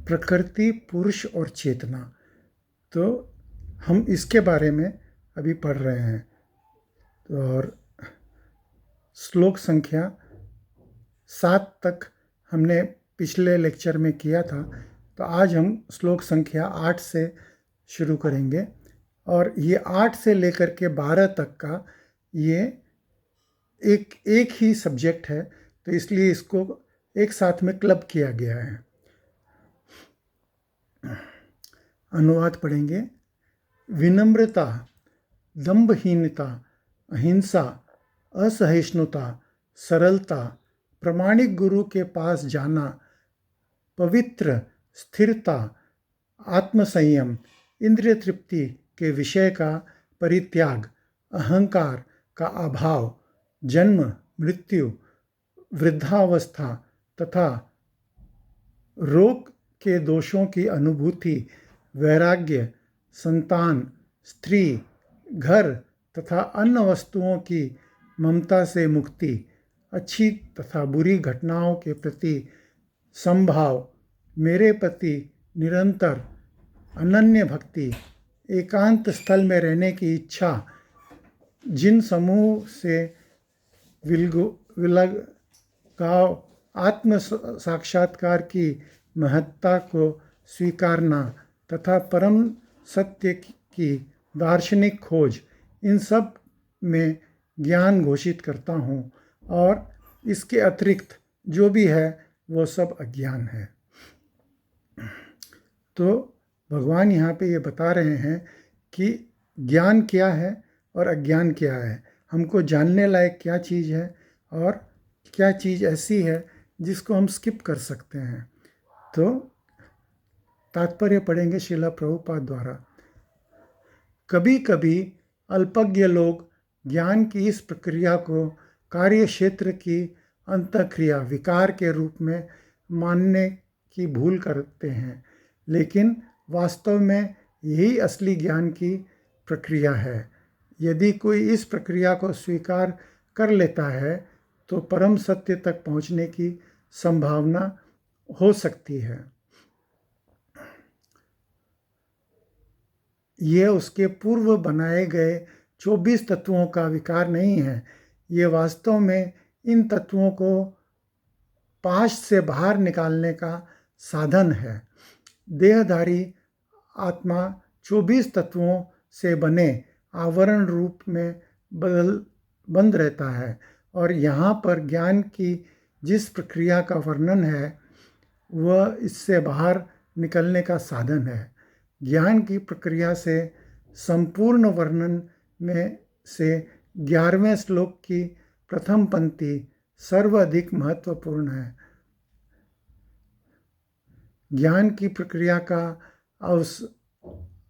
प्रकृति, पुरुष और चेतना। तो हम इसके बारे में अभी पढ़ रहे हैं। और श्लोक संख्या 7 तक हमने पिछले लेक्चर में किया था, तो आज हम श्लोक संख्या 8 से शुरू करेंगे। और ये 8 से लेकर के 12 तक का ये एक ही सब्जेक्ट है, तो इसलिए इसको एक साथ में क्लब किया गया है। अनुवाद पढ़ेंगे। विनम्रता, दंभहीनता, अहिंसा, असहिष्णुता, सरलता, प्रामाणिक गुरु के पास जाना, पवित्र, स्थिरता, आत्मसंयम, इंद्रिय तृप्ति के विषय का परित्याग, अहंकार का अभाव, जन्म, मृत्यु, वृद्धावस्था तथा रोग के दोषों की अनुभूति, वैराग्य, संतान, स्त्री, घर तथा अन्य वस्तुओं की ममता से मुक्ति, अच्छी तथा बुरी घटनाओं के प्रति संभाव, मेरे प्रति निरंतर अनन्य भक्ति, एकांत स्थल में रहने की इच्छा, जिन समूह से विलगाव, आत्म साक्षात्कार की महत्ता को स्वीकारना तथा परम सत्य की दार्शनिक खोज, इन सब में ज्ञान घोषित करता हूँ, और इसके अतिरिक्त जो भी है वो सब अज्ञान है। तो भगवान यहाँ पे ये बता रहे हैं कि ज्ञान क्या है और अज्ञान क्या है, हमको जानने लायक क्या चीज़ है और क्या चीज़ ऐसी है जिसको हम स्किप कर सकते हैं। तो तात्पर्य पढ़ेंगे श्रीला प्रभुपाद द्वारा। कभी कभी अल्पज्ञ लोग ज्ञान की इस प्रक्रिया को कार्य क्षेत्र की अंतःक्रिया, विकार के रूप में मानने की भूल करते हैं, लेकिन वास्तव में यही असली ज्ञान की प्रक्रिया है। यदि कोई इस प्रक्रिया को स्वीकार कर लेता है तो परम सत्य तक पहुंचने की संभावना हो सकती है। यह उसके पूर्व बनाए गए 24 तत्वों का विकार नहीं है, ये वास्तव में इन तत्वों को पाश से बाहर निकालने का साधन है। देहधारी आत्मा 24 तत्वों से बने आवरण रूप में बंद रहता है, और यहाँ पर ज्ञान की जिस प्रक्रिया का वर्णन है वह इससे बाहर निकलने का साधन है। ज्ञान की प्रक्रिया से संपूर्ण वर्णन में से 11वें श्लोक की प्रथम पंक्ति सर्वाधिक महत्वपूर्ण है। ज्ञान की प्रक्रिया का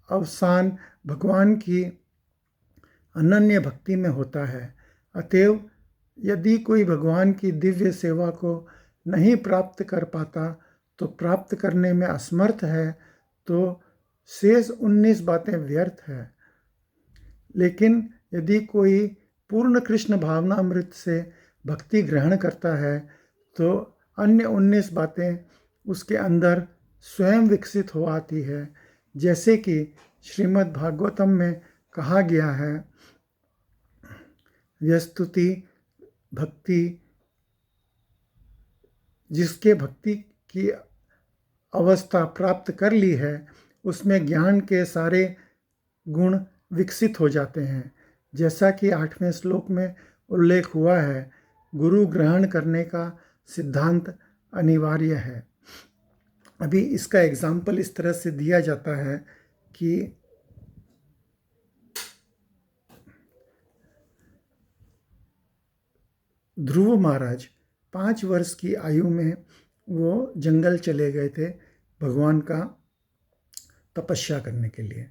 अवसान भगवान की अनन्य भक्ति में होता है। अतएव यदि कोई भगवान की दिव्य सेवा को नहीं प्राप्त कर पाता, तो प्राप्त करने में असमर्थ है, तो शेष 19 बातें व्यर्थ है। लेकिन यदि कोई पूर्ण कृष्ण भावनामृत से भक्ति ग्रहण करता है, तो अन्य 19 बातें उसके अंदर स्वयं विकसित हो आती है। जैसे कि श्रीमद् भागवतम में कहा गया है, व्यस्तुति भक्ति, जिसके भक्ति की अवस्था प्राप्त कर ली है, उसमें ज्ञान के सारे गुण विकसित हो जाते हैं। जैसा कि 8वें श्लोक में उल्लेख हुआ है, गुरु ग्रहण करने का सिद्धांत अनिवार्य है। अभी इसका एग्जाम्पल इस तरह से दिया जाता है कि ध्रुव महाराज 5 वर्ष की आयु में वो जंगल चले गए थे भगवान का तपस्या करने के लिए।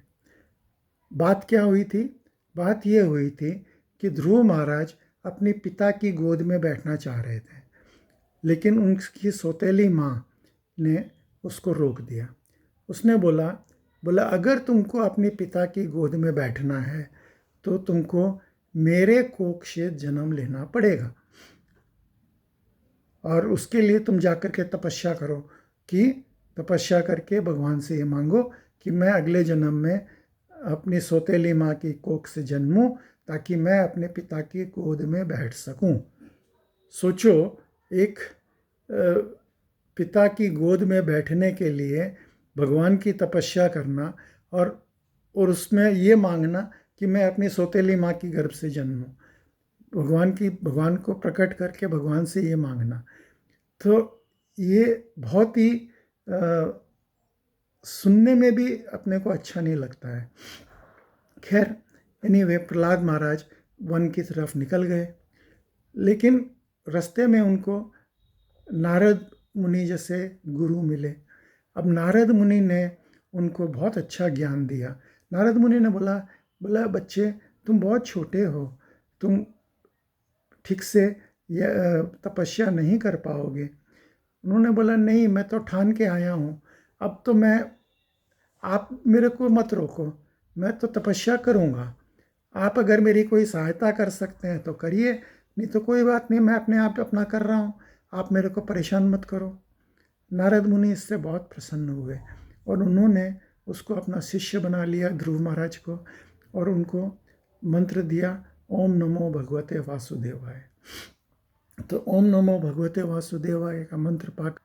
बात क्या हुई थी? बात ये हुई थी कि ध्रुव महाराज अपने पिता की गोद में बैठना चाह रहे थे, लेकिन उनकी सौतेली माँ ने उसको रोक दिया। उसने बोला अगर तुमको अपने पिता की गोद में बैठना है तो तुमको मेरे कोख से जन्म लेना पड़ेगा, और उसके लिए तुम जाकर के तपस्या करो कि तपस्या करके भगवान से ये मांगो कि मैं अगले जन्म में अपनी सौतेली माँ की कोख से जन्मूं, ताकि मैं अपने पिता की गोद में बैठ सकूं। सोचो, एक पिता की गोद में बैठने के लिए भगवान की तपस्या करना और उसमें ये मांगना कि मैं अपनी सौतेली माँ की गर्भ से जन्मूं। भगवान को प्रकट करके भगवान से ये मांगना, तो ये बहुत ही सुनने में भी अपने को अच्छा नहीं लगता है। खैर, एनीवे, प्रहलाद महाराज वन की तरफ निकल गए, लेकिन रास्ते में उनको नारद मुनि जैसे गुरु मिले। अब नारद मुनि ने उनको बहुत अच्छा ज्ञान दिया। नारद मुनि ने बोला बच्चे, तुम बहुत छोटे हो, तुम ठीक से तपस्या नहीं कर पाओगे। उन्होंने बोला, नहीं, मैं तो ठान के आया हूँ, अब तो आप मेरे को मत रोको, मैं तो तपस्या करूँगा। आप अगर मेरी कोई सहायता कर सकते हैं तो करिए, नहीं तो कोई बात नहीं, मैं अपने आप अपना कर रहा हूँ, आप मेरे को परेशान मत करो। नारद मुनि इससे बहुत प्रसन्न हुए और उन्होंने उसको अपना शिष्य बना लिया, ध्रुव महाराज को, और उनको मंत्र दिया, ओम नमो भगवते वासुदेवाय। तो ओम नमो भगवते वासुदेवाय का मंत्र पाकर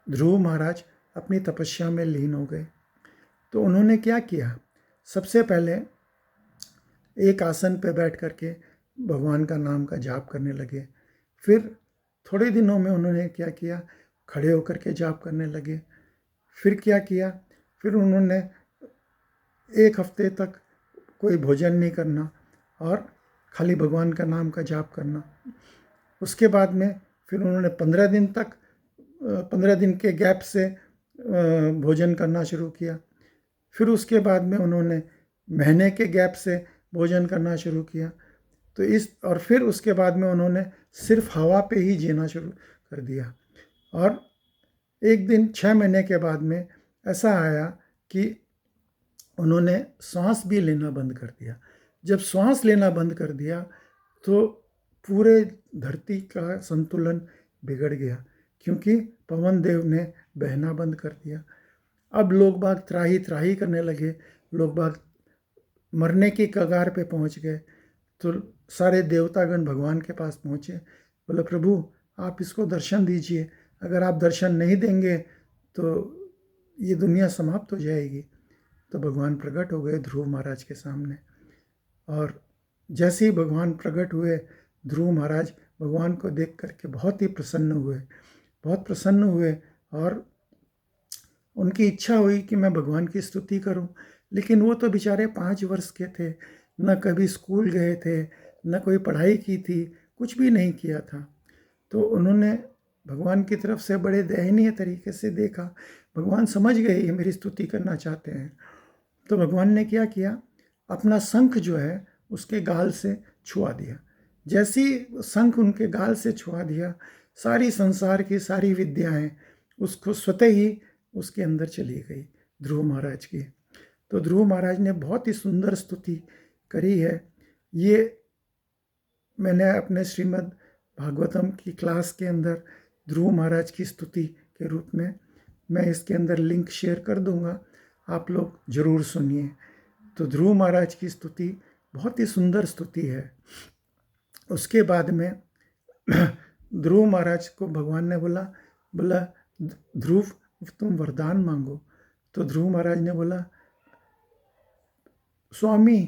ध्रुव महाराज अपनी तपस्या में लीन हो गए। तो उन्होंने क्या किया, सबसे पहले एक आसन पर बैठ करके भगवान का नाम का जाप करने लगे। फिर थोड़े दिनों में उन्होंने क्या किया, खड़े होकर के जाप करने लगे। फिर क्या किया, फिर उन्होंने 1 हफ्ते तक कोई भोजन नहीं करना और खाली भगवान का नाम का जाप करना। उसके बाद में फिर उन्होंने 15 दिन के गैप से भोजन करना शुरू किया। फिर उसके बाद में उन्होंने महीने के गैप से भोजन करना शुरू किया। तो फिर उसके बाद में उन्होंने सिर्फ हवा पे ही जीना शुरू कर दिया। और एक दिन 6 महीने के बाद में ऐसा आया कि उन्होंने सांस भी लेना बंद कर दिया। जब सांस लेना बंद कर दिया तो पूरे धरती का संतुलन बिगड़ गया, क्योंकि पवन देव ने बहना बंद कर दिया। अब लोग बाग त्राही त्राही करने लगे, लोग बाग मरने की कगार पे पहुंच गए। तो सारे देवतागण भगवान के पास पहुंचे, बोले प्रभु आप इसको दर्शन दीजिए, अगर आप दर्शन नहीं देंगे तो ये दुनिया समाप्त हो जाएगी। तो भगवान प्रकट हो गए ध्रुव महाराज के सामने, और जैसे ही भगवान प्रकट हुए, ध्रुव महाराज भगवान को देख करके बहुत ही प्रसन्न हुए और उनकी इच्छा हुई कि मैं भगवान की स्तुति करूं। लेकिन वो तो बेचारे 5 वर्ष के थे, न कभी स्कूल गए थे, न कोई पढ़ाई की थी, कुछ भी नहीं किया था। तो उन्होंने भगवान की तरफ से बड़े दयनीय तरीके से देखा। भगवान समझ गए ये मेरी स्तुति करना चाहते हैं। तो भगवान ने क्या किया, अपना शंख जो है उसके गाल से छुआ दिया। जैसी शंख उनके गाल से छुआ दिया, सारी संसार की सारी विद्याएं उसको स्वतः ही उसके अंदर चली गई, ध्रुव महाराज की। तो ध्रुव महाराज ने बहुत ही सुंदर स्तुति करी है। ये मैंने अपने श्रीमद् भागवतम की क्लास के अंदर ध्रुव महाराज की स्तुति के रूप में मैं इसके अंदर लिंक शेयर कर दूंगा, आप लोग ज़रूर सुनिए। तो ध्रुव महाराज की स्तुति बहुत ही सुंदर स्तुति है। उसके बाद में ध्रुव महाराज को भगवान ने बोला ध्रुव तुम वरदान मांगो। तो ध्रुव महाराज ने बोला, स्वामी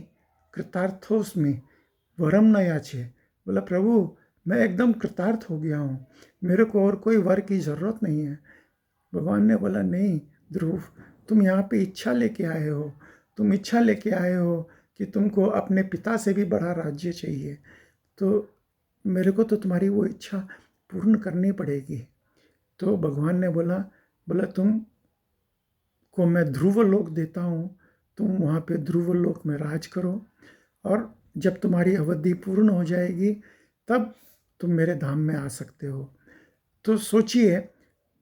कृतार्थोस्मि वरम न याचे। बोला प्रभु मैं एकदम कृतार्थ हो गया हूँ, मेरे को और कोई वर की ज़रूरत नहीं है। भगवान ने बोला, नहीं ध्रुव, तुम यहाँ पे इच्छा लेके आए हो, तुम इच्छा लेके आए हो कि तुमको अपने पिता से भी बड़ा राज्य चाहिए, तो मेरे को तो तुम्हारी वो इच्छा पूर्ण करनी पड़ेगी। तो भगवान ने बोला तुम को मैं ध्रुव लोक देता हूँ, तुम वहाँ पे ध्रुव लोक में राज करो, और जब तुम्हारी अवधि पूर्ण हो जाएगी तब तुम मेरे धाम में आ सकते हो। तो सोचिए,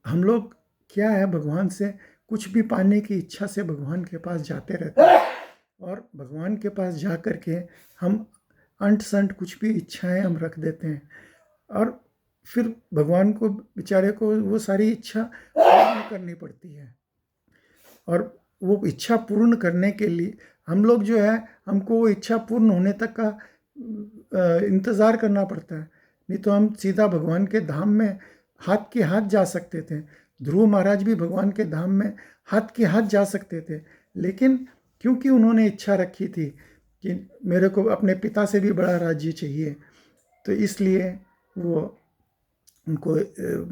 हम लोग क्या है, भगवान से कुछ भी पाने की इच्छा से भगवान के पास जाते रहते हैं, और भगवान के पास जा कर के हम अंट संट कुछ भी इच्छाएं हम रख देते हैं, और फिर भगवान को बेचारे को वो सारी इच्छा पूर्ण करनी पड़ती है। और वो इच्छा पूर्ण करने के लिए हम लोग जो है, हमको वो इच्छा पूर्ण होने तक का इंतज़ार करना पड़ता है। नहीं तो हम सीधा भगवान के धाम में हाथ के हाथ जा सकते थे। ध्रुव महाराज भी भगवान के धाम में हाथ के हाथ जा सकते थे, लेकिन क्योंकि उन्होंने इच्छा रखी थी कि मेरे को अपने पिता से भी बड़ा राज्य चाहिए, तो इसलिए वो उनको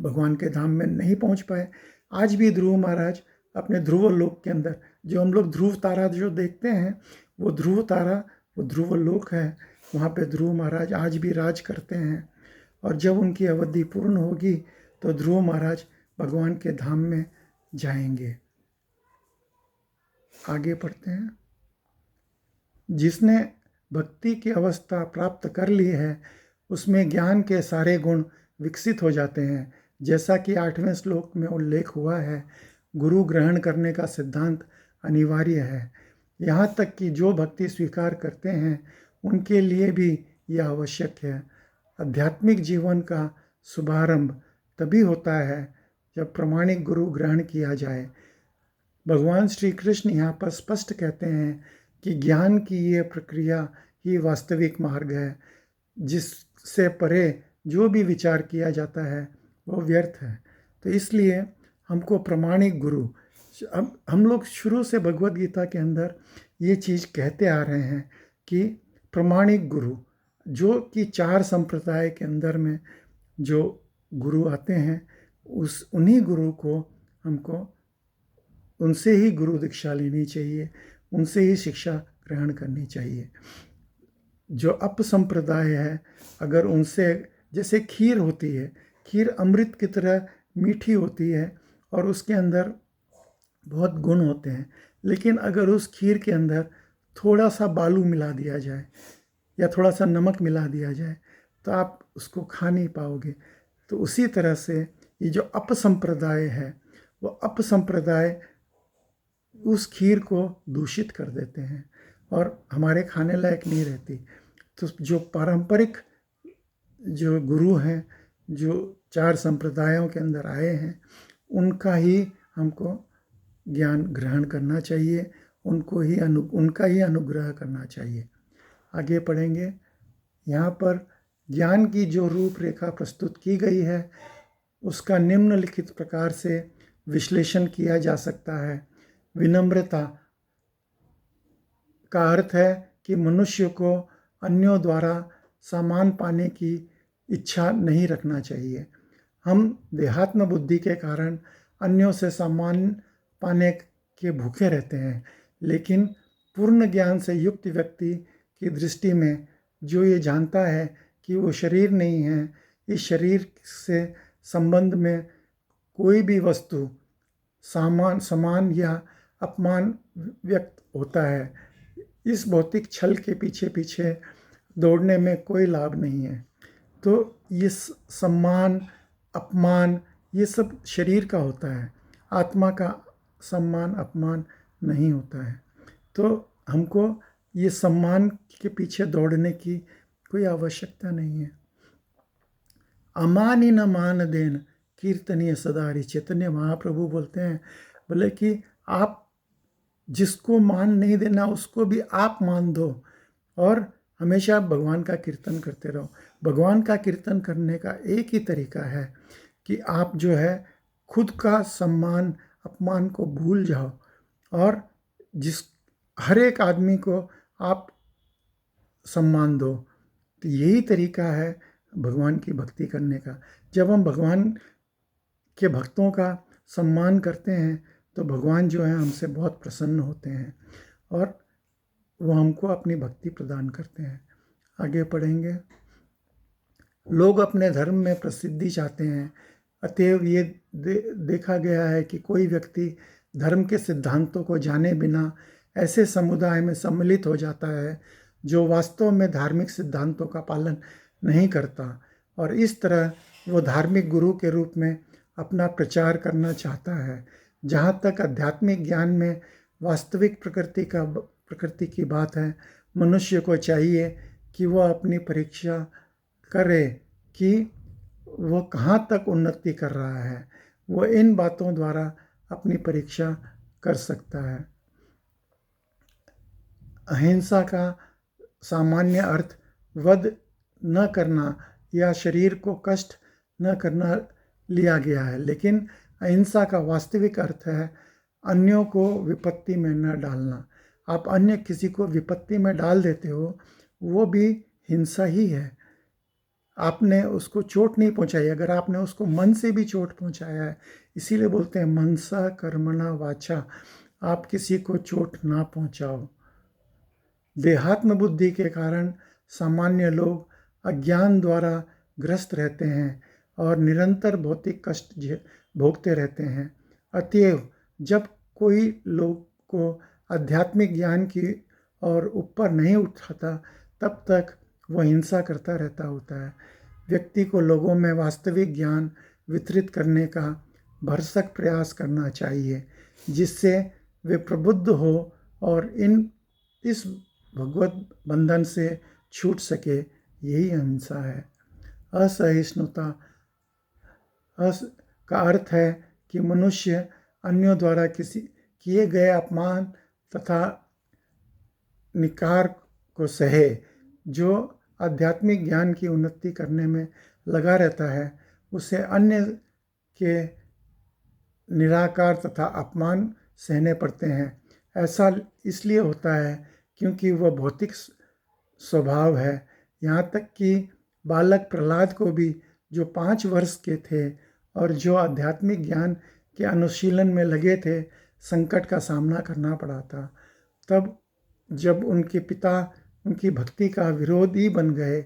भगवान के धाम में नहीं पहुंच पाए। आज भी ध्रुव महाराज अपने ध्रुव लोक के अंदर, जो हम लोग ध्रुव तारा जो देखते हैं, वो ध्रुव तारा, वो ध्रुव लोक है। वहाँ पे ध्रुव महाराज आज भी राज करते हैं। और जब उनकी अवधि पूर्ण होगी तो ध्रुव महाराज भगवान के धाम में जाएंगे। आगे पढ़ते हैं। जिसने भक्ति की अवस्था प्राप्त कर ली है, उसमें ज्ञान के सारे गुण विकसित हो जाते हैं। जैसा कि 8वें श्लोक में उल्लेख हुआ है, गुरु ग्रहण करने का सिद्धांत अनिवार्य है। यहाँ तक कि जो भक्ति स्वीकार करते हैं उनके लिए भी यह आवश्यक है। आध्यात्मिक जीवन का शुभारंभ तभी होता है जब प्रामाणिक गुरु ग्रहण किया जाए। भगवान श्री कृष्ण यहाँ पर स्पष्ट कहते हैं कि ज्ञान की ये प्रक्रिया ही वास्तविक मार्ग है। जिससे परे जो भी विचार किया जाता है वो व्यर्थ है। तो इसलिए हमको प्रामाणिक गुरु, हम लोग शुरू से भगवत गीता के अंदर ये चीज़ कहते आ रहे हैं कि प्रामाणिक गुरु, जो कि 4 संप्रदाय के अंदर में जो गुरु आते हैं, उन्हीं गुरु को हमको उनसे ही गुरु दीक्षा लेनी चाहिए, उनसे ही शिक्षा ग्रहण करनी चाहिए। जो अपसंप्रदाय है, अगर उनसे, जैसे खीर होती है, खीर अमृत की तरह मीठी होती है और उसके अंदर बहुत गुण होते हैं, लेकिन अगर उस खीर के अंदर थोड़ा सा बालू मिला दिया जाए या थोड़ा सा नमक मिला दिया जाए तो आप उसको खा नहीं पाओगे। तो उसी तरह से ये जो अपसंप्रदाय है, वो अपसंप्रदाय उस खीर को दूषित कर देते हैं और हमारे खाने लायक नहीं रहती। तो जो पारंपरिक जो गुरु हैं, जो 4 संप्रदायों के अंदर आए हैं, उनका ही हमको ज्ञान ग्रहण करना चाहिए, उनका ही अनुग्रह करना चाहिए। आगे पढ़ेंगे। यहाँ पर ज्ञान की जो रूपरेखा प्रस्तुत की गई है उसका निम्नलिखित प्रकार से विश्लेषण किया जा सकता है। विनम्रता का अर्थ है कि मनुष्य को अन्यों द्वारा सम्मान पाने की इच्छा नहीं रखना चाहिए। हम देहात्म बुद्धि के कारण अन्यों से सम्मान पाने के भूखे रहते हैं, लेकिन पूर्ण ज्ञान से युक्त व्यक्ति की दृष्टि में जो ये जानता है कि वो शरीर नहीं है, इस शरीर से संबंध में कोई भी वस्तु समान या अपमान व्यक्त होता है, इस भौतिक छल के पीछे दौड़ने में कोई लाभ नहीं है। तो ये सम्मान अपमान ये सब शरीर का होता है, आत्मा का सम्मान अपमान नहीं होता है। तो हमको ये सम्मान के पीछे दौड़ने की कोई आवश्यकता नहीं है। अमानी न मान देन कीर्तनीय सदारी, चैतन्य महाप्रभु बोलते हैं, बोले कि आप जिसको मान नहीं देना उसको भी आप मान दो और हमेशा भगवान का कीर्तन करते रहो। भगवान का कीर्तन करने का एक ही तरीका है कि आप जो है खुद का सम्मान अपमान को भूल जाओ और हर एक आदमी को आप सम्मान दो। तो यही तरीका है भगवान की भक्ति करने का। जब हम भगवान के भक्तों का सम्मान करते हैं तो भगवान जो है हमसे बहुत प्रसन्न होते हैं और वो हमको अपनी भक्ति प्रदान करते हैं। आगे पढ़ेंगे। लोग अपने धर्म में प्रसिद्धि चाहते हैं, अतएव ये देखा गया है कि कोई व्यक्ति धर्म के सिद्धांतों को जाने बिना ऐसे समुदाय में सम्मिलित हो जाता है जो वास्तव में धार्मिक सिद्धांतों का पालन नहीं करता, और इस तरह वो धार्मिक गुरु के रूप में अपना प्रचार करना चाहता है। जहाँ तक आध्यात्मिक ज्ञान में वास्तविक प्रकृति की बात है, मनुष्य को चाहिए कि वह अपनी परीक्षा करे कि वो कहाँ तक उन्नति कर रहा है, वो इन बातों द्वारा अपनी परीक्षा कर सकता है। अहिंसा का सामान्य अर्थ वध न करना या शरीर को कष्ट न करना लिया गया है, लेकिन अहिंसा का वास्तविक अर्थ है अन्यों को विपत्ति में न डालना। आप अन्य किसी को विपत्ति में डाल देते हो, वो भी हिंसा ही है। आपने उसको चोट नहीं पहुंचाई, अगर आपने उसको मन से भी चोट पहुंचाया है, इसीलिए बोलते हैं मनसा कर्मणा वाचा, आप किसी को चोट ना पहुंचाओ। देहात्म बुद्धि के कारण सामान्य लोग अज्ञान द्वारा ग्रस्त रहते हैं और निरंतर भौतिक कष्ट भोगते रहते हैं। अतएव जब कोई लोग को आध्यात्मिक ज्ञान की और ऊपर नहीं उठाता, तब तक वह हिंसा करता रहता होता है। व्यक्ति को लोगों में वास्तविक ज्ञान वितरित करने का भरसक प्रयास करना चाहिए, जिससे वे प्रबुद्ध हो और इस भगवत बंधन से छूट सके। यही अहिंसा है। असहिष्णुता का अर्थ है कि मनुष्य अन्यों द्वारा किसी किए गए अपमान तथा निकार को सहे। जो आध्यात्मिक ज्ञान की उन्नति करने में लगा रहता है, उसे अन्य के निराकार तथा अपमान सहने पड़ते हैं। ऐसा इसलिए होता है क्योंकि वह भौतिक स्वभाव है। यहाँ तक कि बालक प्रहलाद को भी, जो 5 वर्ष के थे और जो आध्यात्मिक ज्ञान के अनुशीलन में लगे थे, संकट का सामना करना पड़ा था। तब जब उनके पिता उनकी भक्ति का विरोधी बन गए,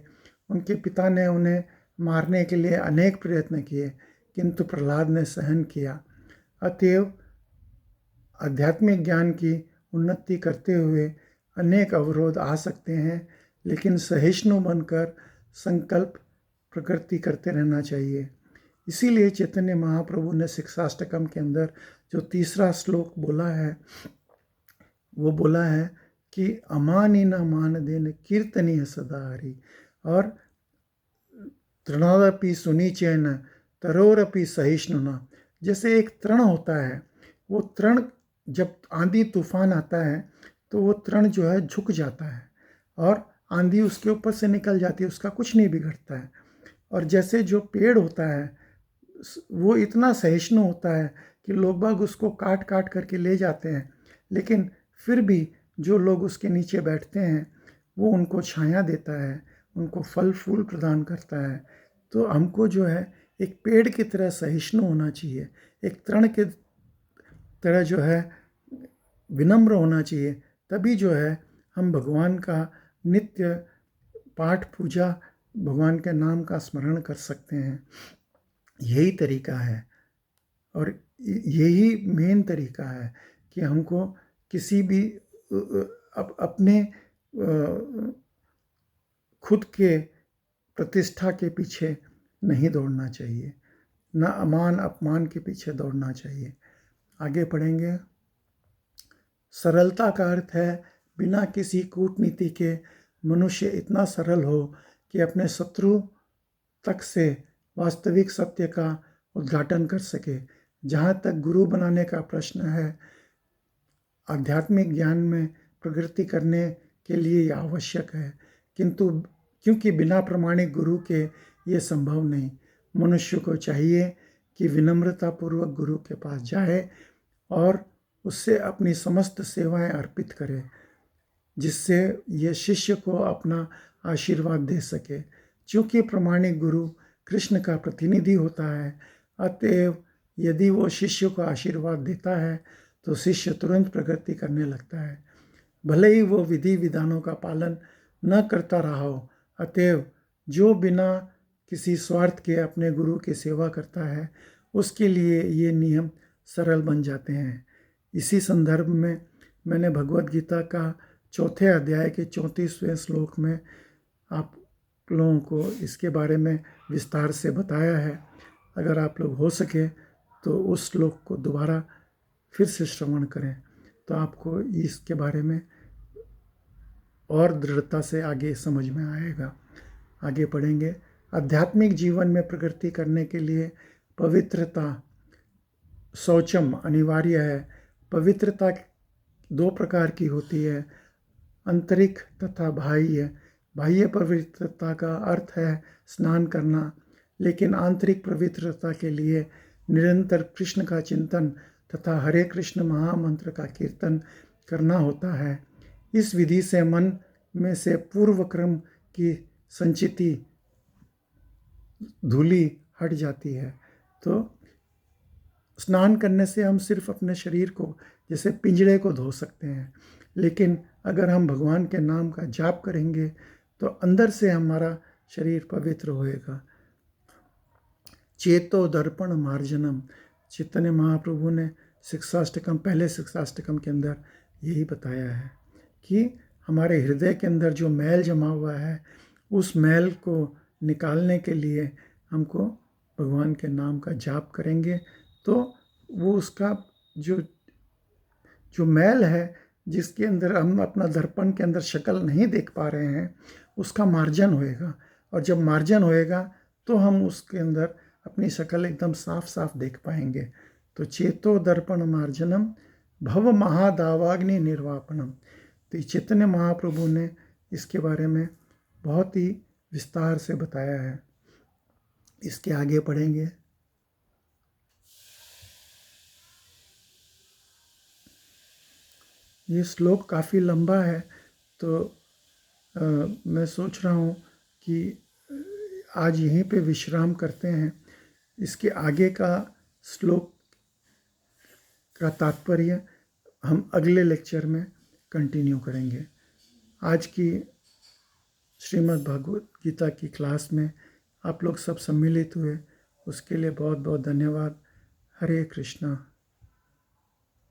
उनके पिता ने उन्हें मारने के लिए अनेक प्रयत्न किए, किंतु प्रहलाद ने सहन किया। अतएव आध्यात्मिक ज्ञान की उन्नति करते हुए अनेक अवरोध आ सकते हैं, लेकिन सहिष्णु बनकर संकल्प प्रकृति करते रहना चाहिए। इसीलिए चैतन्य महाप्रभु ने शिक्षाष्टकम के अंदर जो 3रा श्लोक बोला है, वो बोला है कि अमानी न मान देन कीर्तनीय सदा हरि, और तृणोरपि सुनीचेन तरोरपि सहिष्णुना। जैसे एक तृण होता है, वो तृण जब आंधी तूफान आता है तो वो तृण जो है झुक जाता है और आंधी उसके ऊपर से निकल जाती है, उसका कुछ नहीं बिगड़ता है। और जैसे जो पेड़ होता है वो इतना सहिष्णु होता है कि लोग बाग उसको काट काट करके ले जाते हैं, लेकिन फिर भी जो लोग उसके नीचे बैठते हैं वो उनको छाया देता है, उनको फल फूल प्रदान करता है। तो हमको जो है एक पेड़ की तरह सहिष्णु होना चाहिए, एक तृण के तरह जो है विनम्र होना चाहिए। तभी जो है हम भगवान का नित्य पाठ पूजा, भगवान के नाम का स्मरण कर सकते हैं। यही तरीका है और यही मेन तरीका है कि हमको किसी भी अपने खुद के प्रतिष्ठा के पीछे नहीं दौड़ना चाहिए, न अमान अपमान के पीछे दौड़ना चाहिए। आगे पढ़ेंगे। सरलता का अर्थ है बिना किसी कूटनीति के मनुष्य इतना सरल हो कि अपने शत्रु तक से वास्तविक सत्य का उद्घाटन कर सके। जहाँ तक गुरु बनाने का प्रश्न है, आध्यात्मिक ज्ञान में प्रगति करने के लिए यह आवश्यक है, किंतु क्योंकि बिना प्रमाणिक गुरु के ये संभव नहीं। मनुष्य को चाहिए कि विनम्रतापूर्वक गुरु के पास जाए और उससे अपनी समस्त सेवाएं अर्पित करे, जिससे ये शिष्य को अपना आशीर्वाद दे सके। क्योंकि प्रमाणिक गुरु कृष्ण का प्रतिनिधि होता है, अतएव यदि वो शिष्य को आशीर्वाद देता है तो शिष्य तुरंत प्रगति करने लगता है, भले ही वो विधि विधानों का पालन न करता रहा हो। अतएव जो बिना किसी स्वार्थ के अपने गुरु की सेवा करता है, उसके लिए ये नियम सरल बन जाते हैं। इसी संदर्भ में मैंने भगवद गीता का 4थे अध्याय के 34वें श्लोक में आप लोगों को इसके बारे में विस्तार से बताया है। अगर आप लोग हो सके तो उस श्लोक को दोबारा फिर से श्रवण करें, तो आपको इसके बारे में और दृढ़ता से आगे समझ में आएगा। आगे पढ़ेंगे। आध्यात्मिक जीवन में प्रगति करने के लिए पवित्रता, शौचम अनिवार्य है। पवित्रता दो प्रकार की होती है, आंतरिक तथा बाह्य। बाह्य पवित्रता का अर्थ है स्नान करना, लेकिन आंतरिक पवित्रता के लिए निरंतर कृष्ण का चिंतन तथा हरे कृष्ण महामंत्र का कीर्तन करना होता है। इस विधि से मन में से पूर्व क्रम की संचिति धूली हट जाती है। तो स्नान करने से हम सिर्फ अपने शरीर को, जैसे पिंजड़े को धो सकते हैं, लेकिन अगर हम भगवान के नाम का जाप करेंगे तो अंदर से हमारा शरीर पवित्र होएगा। चेतो दर्पण मार्जनम, चैतन्य महाप्रभु ने शिक्षाष्टकम, पहले शिक्षाष्टकम के अंदर यही बताया है कि हमारे हृदय के अंदर जो मैल जमा हुआ है, उस मैल को निकालने के लिए हमको भगवान के नाम का जाप करेंगे तो वो उसका जो मैल है, जिसके अंदर हम अपना दर्पण के अंदर शक्ल नहीं देख पा रहे हैं, उसका मार्जन होएगा। और जब मार्जन होएगा तो हम उसके अंदर अपनी शक्ल एकदम साफ साफ देख पाएंगे। तो चेतो दर्पण मार्जनम भव महादावाग्नि निर्वापणम। तो चैतन्य महाप्रभु ने इसके बारे में बहुत ही विस्तार से बताया है। इसके आगे पढ़ेंगे। ये श्लोक काफ़ी लंबा है, तो मैं सोच रहा हूँ कि आज यहीं पे विश्राम करते हैं। इसके आगे का श्लोक का तात्पर्य हम अगले लेक्चर में कंटिन्यू करेंगे। आज की श्रीमद् भगवद गीता की क्लास में आप लोग सब सम्मिलित हुए, उसके लिए बहुत बहुत धन्यवाद। हरे कृष्णा।